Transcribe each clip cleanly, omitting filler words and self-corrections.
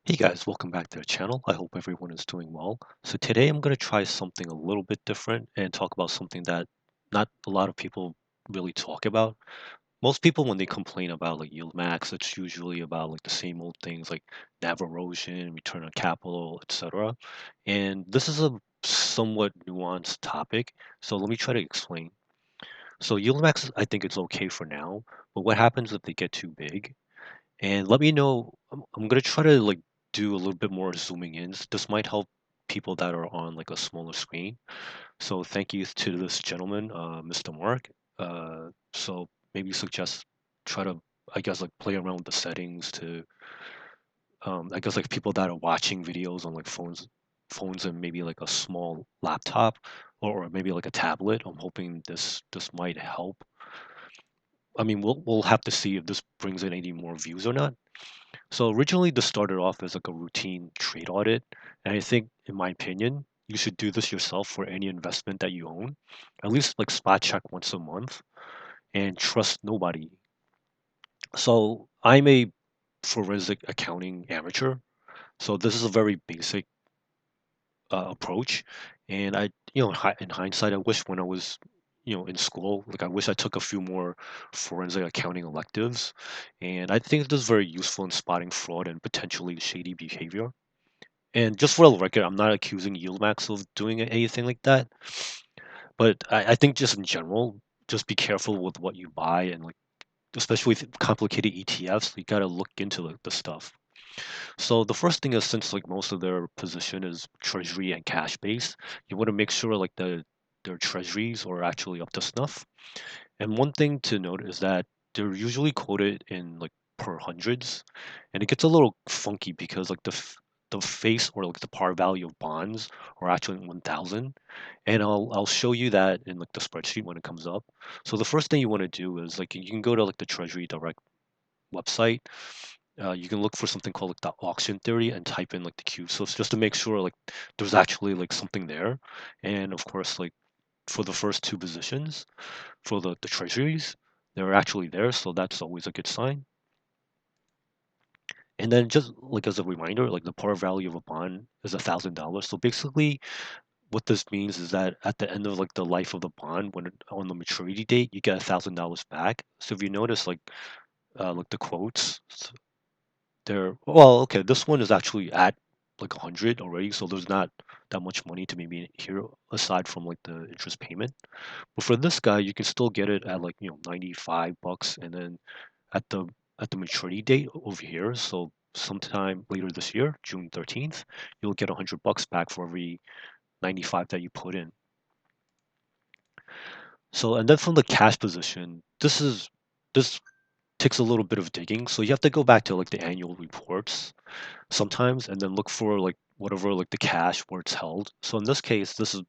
Hey guys, welcome back to the channel. I hope everyone is doing well. So today I'm going to try something a little bit different and talk about something that not a lot of people really talk about. Most people, when they complain about like YieldMax, it's usually about like the same old things like NAV erosion, return on capital, etc. And this is a somewhat nuanced topic, so let me try to explain. So YieldMax, I think it's okay for now, but what happens if they get too big? And let me know. I'm gonna try to like do a little bit more zooming in. This might help people that are on like a smaller screen. So thank you to this gentleman, Mr. Mark. So maybe suggest try to, I guess, like play around with the settings to, I guess like people that are watching videos on like phones and maybe like a small laptop or maybe like a tablet. I'm hoping this might help. I mean, we'll have to see if this brings in any more views or not. So originally this started off as like a routine trade audit, and I think, in my opinion, you should do this yourself for any investment that you own. At least like spot check once a month and trust nobody. So I'm a forensic accounting amateur, so this is a very basic approach. And in hindsight, I wish when I was, in school, like I wish I took a few more forensic accounting electives. And I think this is very useful in spotting fraud and potentially shady behavior. And just for the record, I'm not accusing YieldMax of doing anything like that, but I think just in general, just be careful with what you buy and like especially with complicated ETFs, you gotta look into the stuff. So the first thing is since like most of their position is treasury and cash based, you want to make sure like their treasuries are actually up to snuff. And one thing to note is that they're usually quoted in like per hundreds, and it gets a little funky because like the face or like the par value of bonds are actually 1,000, and I'll show you that in like the spreadsheet when it comes up. So the first thing you want to do is like you can go to like the Treasury Direct website. You can look for something called like the auction theory and type in like the Q. So it's just to make sure like there's actually like something there, and of course like for the first two positions for the treasuries, they're actually there, so that's always a good sign. And then just like as a reminder, like the par value of a bond is $1,000. So basically, what this means is that at the end of like the life of the bond, on the maturity date, you get $1,000 back. So if you notice, like the quotes, they're well, okay. This one is actually at like 100 already, so there's not that much money to maybe here aside from like the interest payment. But for this guy, you can still get it at like 95 bucks, and then at the at the maturity date over here. So sometime later this year, June 13th, you'll get 100 bucks back for every 95 that you put in. So and then from the cash position, this takes a little bit of digging. So you have to go back to like the annual reports sometimes and then look for like whatever like the cash where it's held. So in this case, this is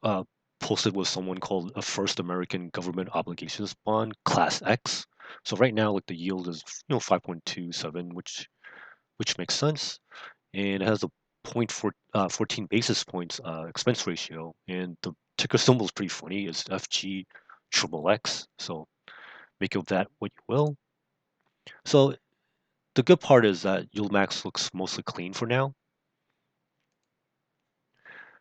uh, posted with someone called a First American Government Obligations Bond Class X. So right now, like the yield is 5.27, which makes sense, and it has a 14 basis points expense ratio, and the ticker symbol is pretty funny. It's FG triple X. So make of that what you will. So the good part is that YieldMax looks mostly clean for now.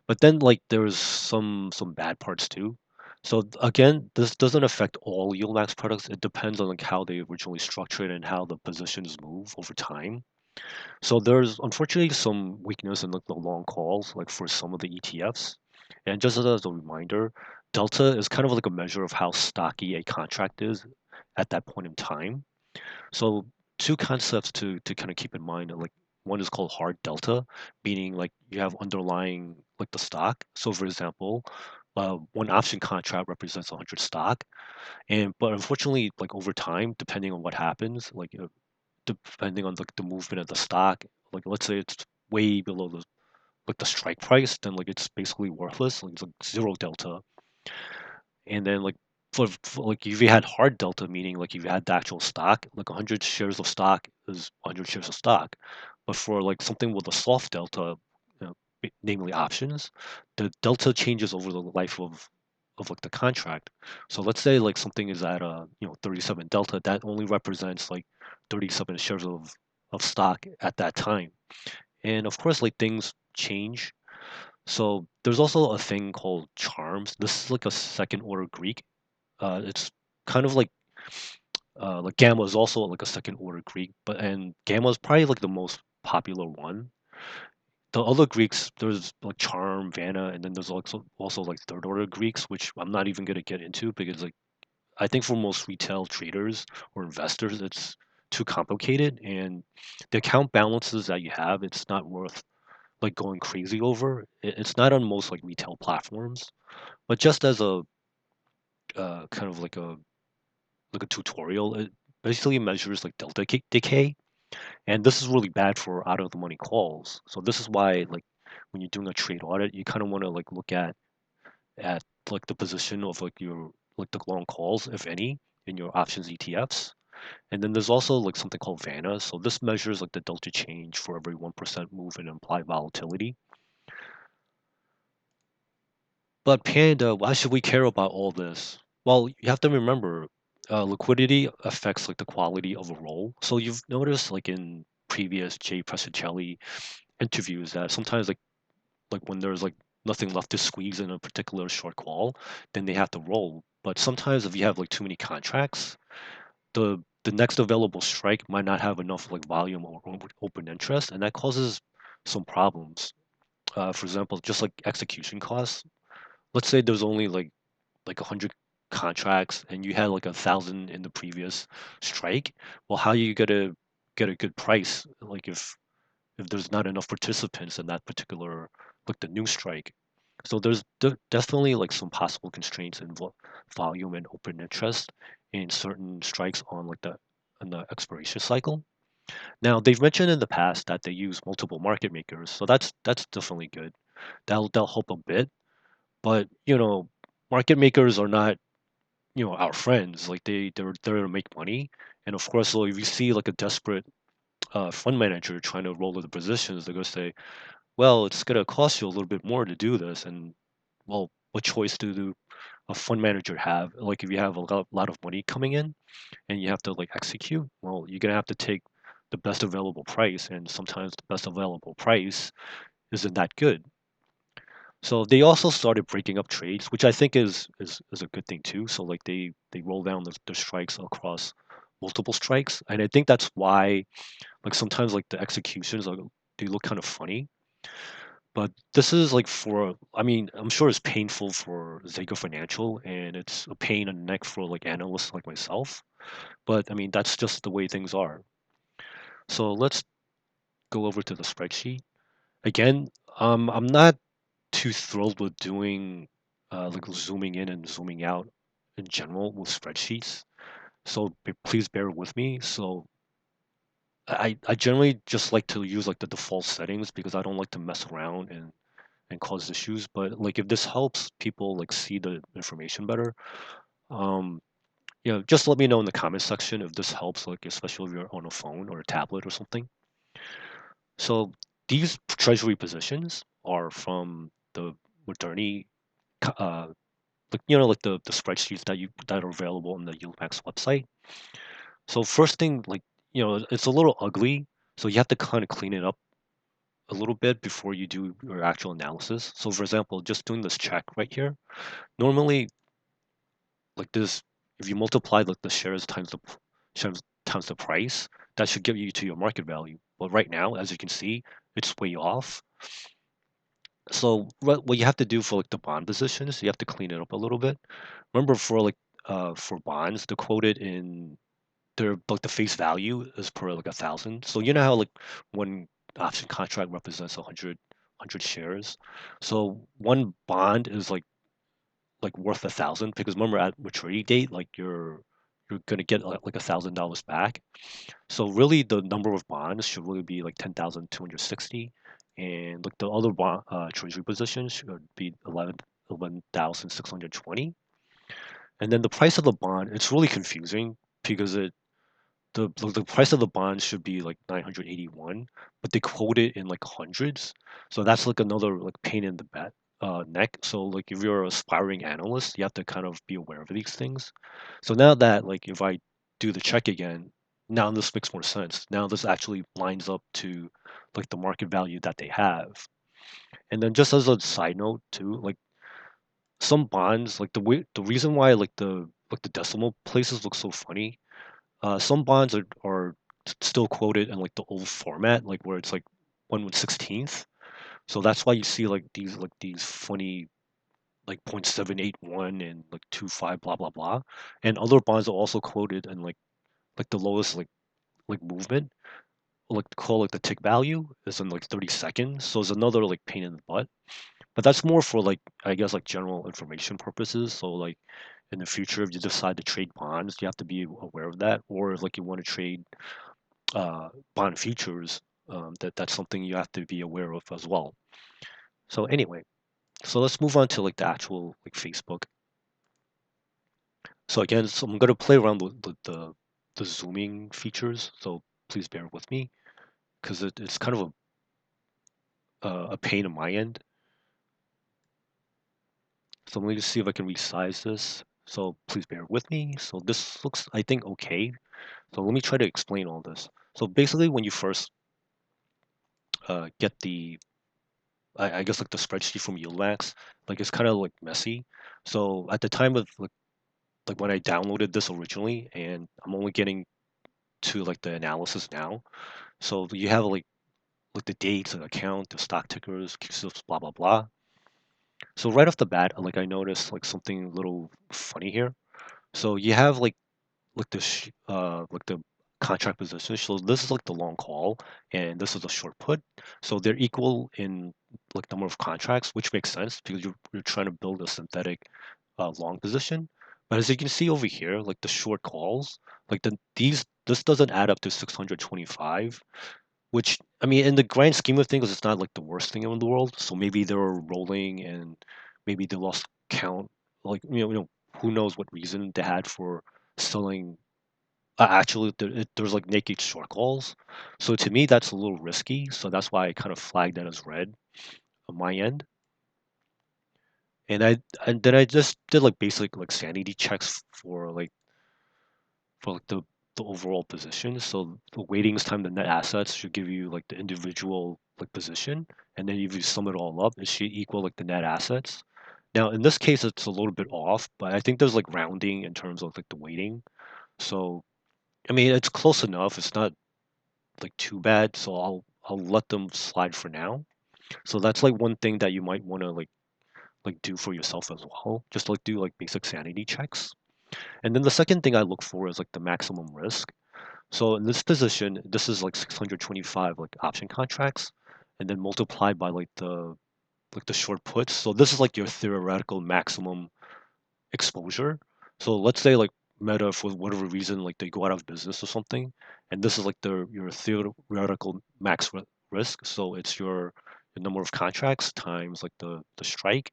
But then like there's some bad parts too. So again, this doesn't affect all YieldMax products. It depends on like how they originally structured and how the positions move over time. So there's unfortunately some weakness in like the long calls, like for some of the ETFs. And just as a reminder, delta is kind of like a measure of how stocky a contract is at that point in time. So two concepts to kind of keep in mind, like one is called hard delta, meaning like you have underlying like the stock. So for example, one option contract represents 100 stock, and but unfortunately, like over time, depending on what happens, depending on the movement of the stock, like let's say it's way below the strike price, then like it's basically worthless. Like it's like zero delta. And then like like if you had hard delta, meaning like if you had the actual stock, like 100 shares of stock is 100 shares of stock. But for like something with a soft delta, namely options, the delta changes over the life of like the contract. So let's say like something is at a 37 delta, that only represents like 37 shares of stock at that time. And of course, like things change. So there's also a thing called charms. This is like a second order Greek. It's kind of like gamma is also like a second order Greek, but and gamma is probably like the most popular one. The other Greeks, there's like charm, vana, and then there's also like third order Greeks, which I'm not even gonna get into because like I think for most retail traders or investors, it's too complicated, and the account balances that you have, it's not worth like going crazy over. It's not on most like retail platforms, but just as a kind of like a tutorial, it basically measures like delta decay, and this is really bad for out of the money calls. So this is why like when you're doing a trade audit, you kind of want to like look at like the position of like your like the long calls, if any, in your options ETFs. And then there's also like something called VANA. So this measures like the delta change for every 1% move in implied volatility. But Panda, why should we care about all this? Well, you have to remember, liquidity affects like the quality of a role. So you've noticed like in previous Jay Presacelli interviews that sometimes like when there's like nothing left to squeeze in a particular short call, then they have to roll. But sometimes if you have like too many contracts, the next available strike might not have enough like volume or open interest, and that causes some problems. For example, just like execution costs. Let's say there's only like 100 contracts and you had like 1,000 in the previous strike. Well, how are you gonna get a good price like if there's not enough participants in that particular like the new strike? So there's definitely like some possible constraints in volume and open interest in certain strikes on like the expiration cycle. Now they've mentioned in the past that they use multiple market makers, so that's definitely good. That'll help a bit, but market makers are not our friends. Like they're there to make money, and of course, so if you see like a desperate fund manager trying to roll the positions, they're gonna say, well, it's gonna cost you a little bit more to do this, and well, what choice do a fund manager have? Like if you have a lot of money coming in and you have to like execute, well, you're gonna have to take the best available price, and sometimes the best available price isn't that good. So they also started breaking up trades, which I think is a good thing too. So like they roll down the strikes across multiple strikes, and I think that's why like sometimes like the executions they look kind of funny. But this is like for I mean I'm sure it's painful for Zego Financial, and it's a pain in the neck for like analysts like myself. But I mean that's just the way things are. So let's go over to the spreadsheet again. I'm not too thrilled with doing like zooming in and zooming out in general with spreadsheets. So please bear with me. So I generally just like to use like the default settings because I don't like to mess around and cause issues. But like if this helps people like see the information better, um, just let me know in the comment section if this helps, like especially if you're on a phone or a tablet or something. So these treasury positions are from the Moderni like like the spreadsheets that are available on the YieldMax website. So first thing, like it's a little ugly, so you have to kind of clean it up a little bit before you do your actual analysis. So for example, just doing this check right here, normally like this, if you multiply like the shares times the price, that should get you to your market value. But right now, as you can see, it's way off. So what you have to do for like the bond positions, you have to clean it up a little bit. Remember for bonds, they're quoted in their like the face value is per like 1,000. So you know how like one option contract represents 100 shares. So one bond is like worth 1,000 because remember at maturity date like you're gonna get like $1,000 back. So really the number of bonds should really be like 10,260, and like the other bond treasury positions should be 11,620. And then the price of the bond, it's really confusing because the price of the bond should be like 981, but they quote it in like hundreds. So that's like another like pain in the neck. So like if you're an aspiring analyst, you have to kind of be aware of these things. So now that like if I do the check again, now this makes more sense. Now this actually lines up to like the market value that they have. And then just as a side note too, like some bonds, like the reason why like the decimal places look so funny, some bonds are still quoted in like the old format, like where it's like 1/16th. So that's why you see like these funny like 0.781 and like 25 blah blah blah. And other bonds are also quoted in like the lowest like movement, like call it the tick value is in like 30 seconds. So it's another like pain in the butt. But that's more for like I guess like general information purposes. So like in the future, if you decide to trade bonds, you have to be aware of that. Or if like you want to trade bond futures, that's something you have to be aware of as well. So anyway, so let's move on to like the actual like Facebook. So again, so I'm gonna play around with the zooming features. So please bear with me because it's kind of a pain on my end. So let me just see if I can resize this. So please bear with me. So this looks, I think, okay. So let me try to explain all this. So basically, when you first get I guess like the spreadsheet from YieldMax, like it's kind of like messy. So at the time of like when I downloaded this originally, and I'm only getting to like the analysis now. So you have like the dates, the account, the stock tickers, CUSIPs, blah blah blah. So right off the bat, like I noticed like something a little funny here. So you have like like the contract position. So this is like the long call, and this is a short put. So they're equal in like number of contracts, which makes sense because you're trying to build a synthetic long position. But as you can see over here, like the short calls, like this doesn't add up to 625, which I mean, in the grand scheme of things, it's not like the worst thing in the world. So maybe they were rolling and maybe they lost count. Like who knows what reason they had for selling. Actually, there's like naked short calls. So to me, that's a little risky. So that's why I kind of flagged that as red on my end. And then I just did like basic like sanity checks for like the overall position. So the weightings time the net assets should give you like the individual like position, and then if you sum it all up, it should equal like the net assets. Now in this case, it's a little bit off, but I think there's like rounding in terms of like the weighting. So I mean, it's close enough. It's not like too bad. So I'll let them slide for now. So that's like one thing that you might want to like do for yourself as well. Just like do like basic sanity checks. And then the second thing I look for is like the maximum risk. So in this position, this is like 625 like option contracts, and then multiplied by like the short puts. So this is like your theoretical maximum exposure. So let's say like Meta for whatever reason like they go out of business or something, and this is like your theoretical risk. So it's your number of contracts times like the strike,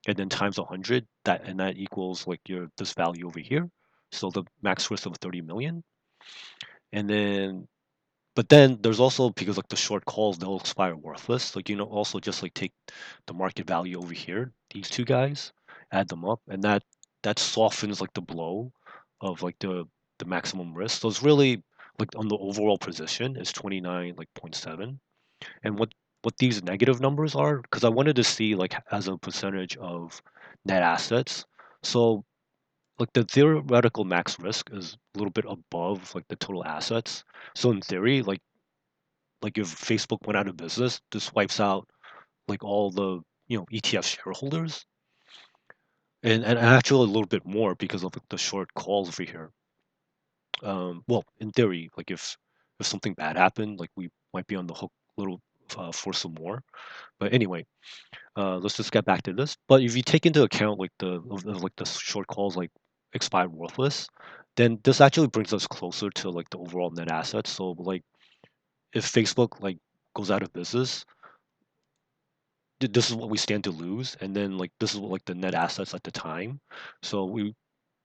and then times 100. That equals like your this value over here. So the max risk of 30 million, and then but then there's also because like the short calls they'll expire worthless. Like also just like take the market value over here, these two guys, add them up, and that softens like the blow of like the maximum risk. So it's really like on the overall position is 29 like point 0.7. And what these negative numbers are, because I wanted to see like as a percentage of net assets. So like the theoretical max risk is a little bit above like the total assets. So in theory, like if Facebook went out of business, this wipes out like all the ETF shareholders, and actually a little bit more because of like, the short calls over here. Well, in theory, like if something bad happened, like we might be on the hook a little for some more. But anyway, let's just get back to this. But if you take into account like like the short calls like expired worthless, then this actually brings us closer to like the overall net assets. So like if Facebook like goes out of business, this is what we stand to lose, and then like this is what like the net assets at the time. So we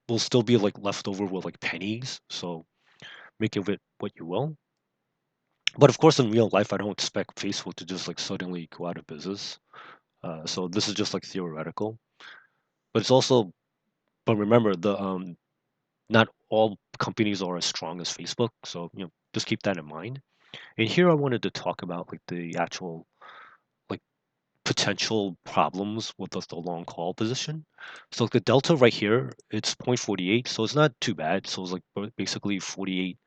will still be like left over with like pennies. So make of it what you will. But of course, in real life, I don't expect Facebook to just like suddenly go out of business. So this is just like theoretical. But it's also, but remember the not all companies are as strong as Facebook. So just keep that in mind. And here I wanted to talk about like the actual like potential problems with the long call position. So the delta right here, it's 0.48, so it's not too bad. So it's like basically 48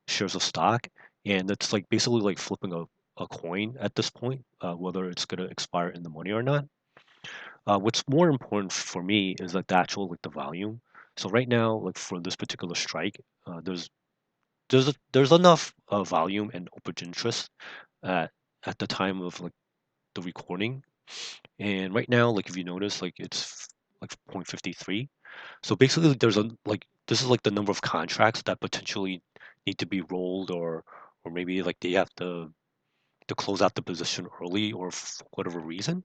shares of stock, and it's like basically like flipping a coin at this point, whether it's gonna expire in the money or not. What's more important for me is like the actual like the volume. So right now, like for this particular strike, there's enough volume and open interest at at the time of like the recording. And right now, like if you notice, like it's like 0.53. So basically, there's a like this is like the number of contracts that potentially need to be rolled, or maybe like they have to close out the position early or for whatever reason.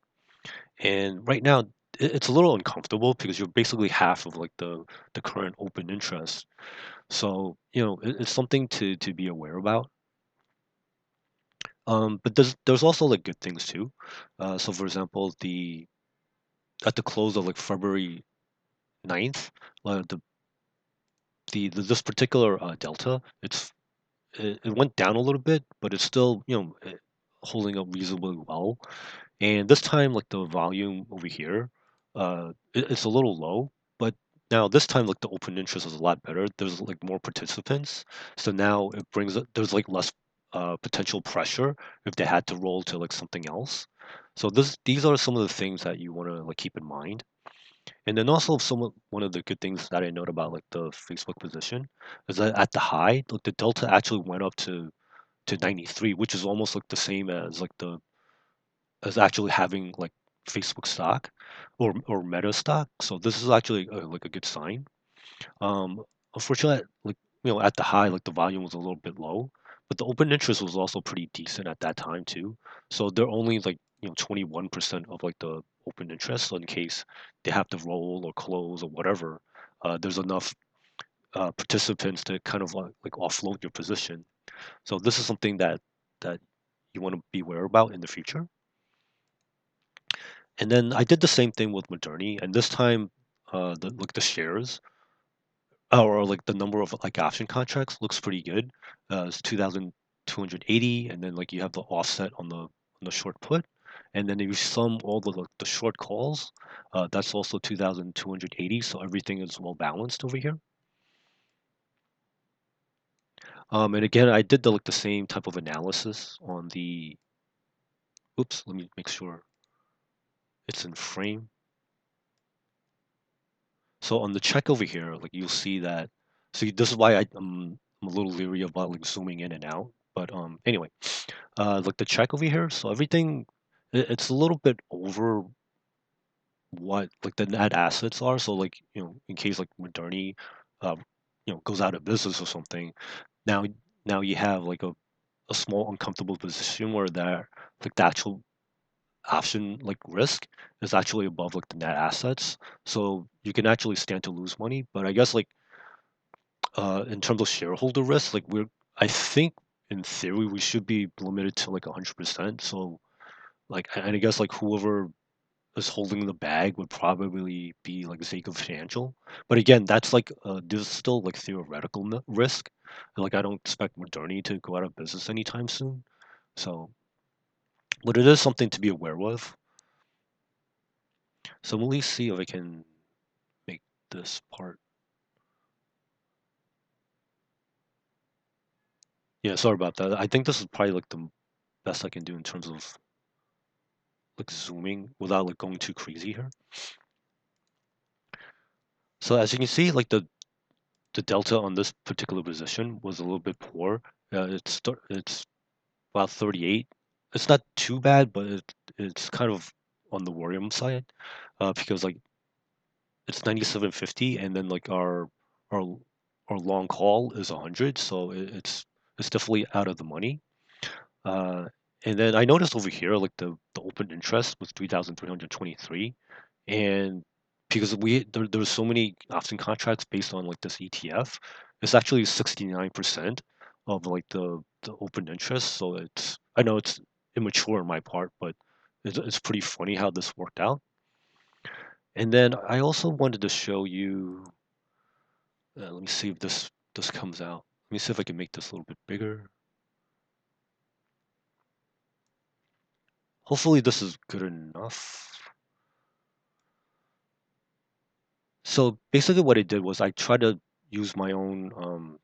And right now, it's a little uncomfortable because you're basically half of like the current open interest. So it's something to be aware about. But there's also like good things too. So for example, the at the close of like February 9th, this particular delta, it went down a little bit, but it's still holding up reasonably well. And this time, like the volume over here, it's a little low, but now this time, like the open interest is a lot better. There's like more participants, so now there's like less potential pressure if they had to roll to like something else. So these are some of the things that you want to like keep in mind. And then also one of the good things that I note about like the Facebook position is that at the high, like the delta actually went up to 93, which is almost like the same as like the as actually having like Facebook stock or Meta stock. So this is actually like a good sign. Um, Unfortunately, like at the high, like the volume was a little bit low, but the open interest was also pretty decent at that time too. So they're only like 21% of like the open interest. So in case they have to roll or close or whatever, there's enough participants to kind of like offload your position. So this is something that you want to be aware about in the future. And then I did the same thing with Moderni, and this time, the shares or like the number of like option contracts looks pretty good. It's 2,280, and then like you have the offset on the short put, and then if you sum all the short calls, that's also 2,280. So everything is well balanced over here. And again, I did the same type of analysis on the. Oops, let me make sure it's in frame. So on the check over here, like you'll see that. See, this is why I'm a little leery about like zooming in and out. But anyway, like the check over here. So everything, it's a little bit over what like the net assets are. So like in case like Moderni, uh, goes out of business or something, now now you have like a small uncomfortable position where that like the actual option like risk is actually above like the net assets, so you can actually stand to lose money. But I guess like in terms of shareholder risk, like I think in theory we should be limited to like 100%. So like, and I guess like whoever is holding the bag would probably be like Zako Financial. But again, that's like there's still like theoretical risk. Like I don't expect Moderni to go out of business anytime soon. So, but it is something to be aware of. So let me see if I can make this part. Yeah, sorry about that. I think this is probably like the best I can do in terms of like zooming without like going too crazy here. So as you can see, like the delta on this particular position was a little bit poor. It's about 38. It's not too bad, but it's kind of on the worrying side, because like it's 97.50, and then like our our long call is 100, so it's definitely out of the money. Uh, and then I noticed over here, like the open interest was 3,323, and because there's so many option contracts based on like this ETF, it's actually 69% of like the open interest. So I know it's immature on my part, but it's pretty funny how this worked out. And then I also wanted to show you. Let me see if this comes out. Let me see if I can make this a little bit bigger. Hopefully this is good enough. So basically what I did was I tried to use my own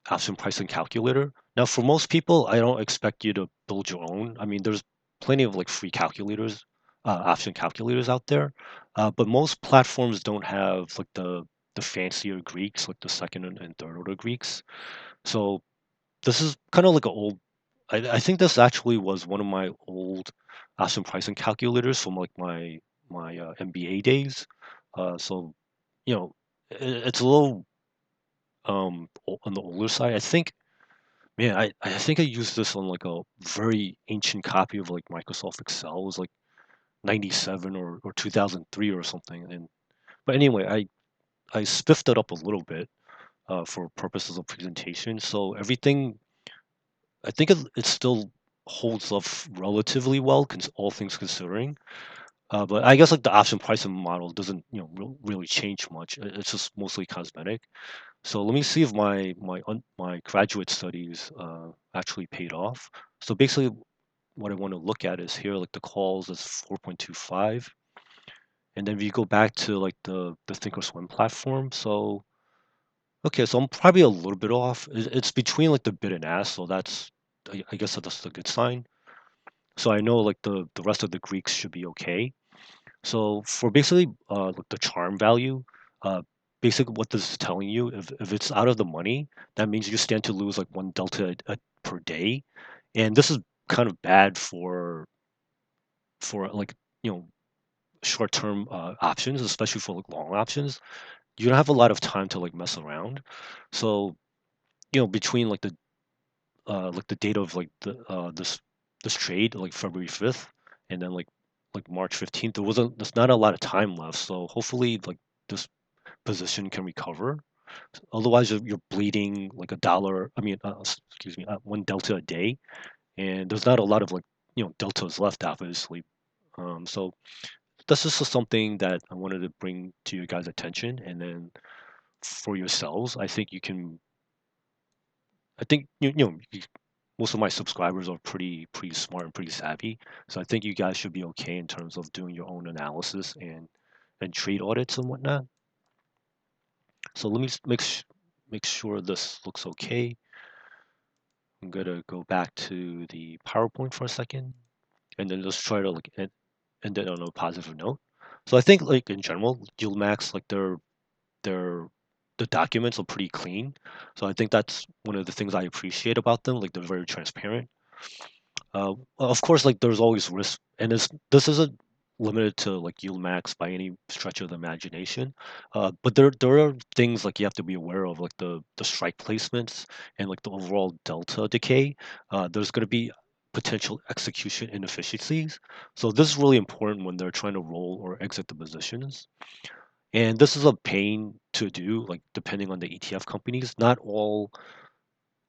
option pricing calculator. Now for most people, I don't expect you to build your own. I mean, there's plenty of like free calculators, option calculators out there. But most platforms don't have like the fancier Greeks, like the second and third order Greeks. So this is kind of like an old. I think this actually was one of my old option pricing calculators from like my MBA days. So you know, it's a little on the older side. I think, man, I think I used this on like a very ancient copy of like Microsoft Excel. It was like 97 or 2003 or something. And but anyway, I spiffed it up a little bit for purposes of presentation. So everything, I think it still holds up relatively well, all things considering. But I guess like the option pricing model doesn't, really change much. It's just mostly cosmetic. So let me see if my graduate studies actually paid off. So basically, what I want to look at is here, like the calls is 4.25, and then if you go back to like the Thinkorswim platform, so okay, so I'm probably a little bit off. It's between like the bid and ask, so I guess that's a good sign. So I know like the rest of the Greeks should be okay. So for basically like the charm value, uh, basically what this is telling you, if it's out of the money, that means you stand to lose like one delta per day, and this is kind of bad for like short term options, especially for like long options. You don't have a lot of time to like mess around. So between like the date of like this trade like February 5th and then like March 15th, there's not a lot of time left. So hopefully like this position can recover. Otherwise you're bleeding like a dollar, I mean excuse me, one delta a day, and there's not a lot of like deltas left obviously. So this is just something that I wanted to bring to your guys' attention, and then for yourselves, I think most of my subscribers are pretty smart and pretty savvy. So I think you guys should be okay in terms of doing your own analysis and trade audits and whatnot. So let me make sure this looks okay. I'm gonna go back to the PowerPoint for a second, and then just try to like end it on a positive note. So I think like in general, YieldMax, like their the documents are pretty clean. So I think that's one of the things I appreciate about them. Like they're very transparent. Of course, like there's always risk, and this isn't limited to like yield max by any stretch of the imagination. But there are things like you have to be aware of, like the strike placements and like the overall delta decay. There's going to be potential execution inefficiencies. So this is really important when they're trying to roll or exit the positions. And this is a pain to do, like depending on the ETF companies. Not all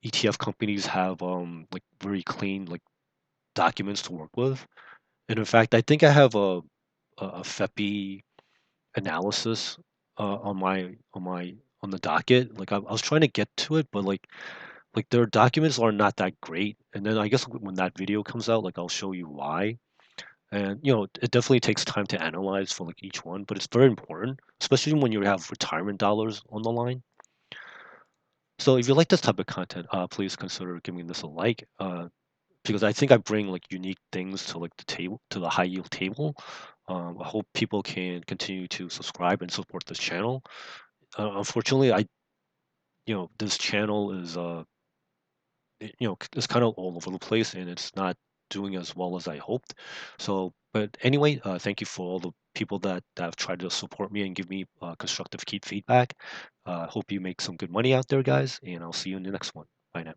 ETF companies have like very clean like documents to work with. And in fact, I think I have a FEPI analysis on the docket. Like I was trying to get to it, but like their documents are not that great. And then I guess when that video comes out, like I'll show you why. And it definitely takes time to analyze for like each one, but it's very important, especially when you have retirement dollars on the line. So if you like this type of content, please consider giving this a like. Because I think I bring like unique things to like the table, to the high yield table. I hope people can continue to subscribe and support this channel. Unfortunately, this channel is it's kind of all over the place and it's not doing as well as I hoped. So, but anyway, thank you for all the people that have tried to support me and give me constructive feedback. Hope you make some good money out there, guys, and I'll see you in the next one. Bye now.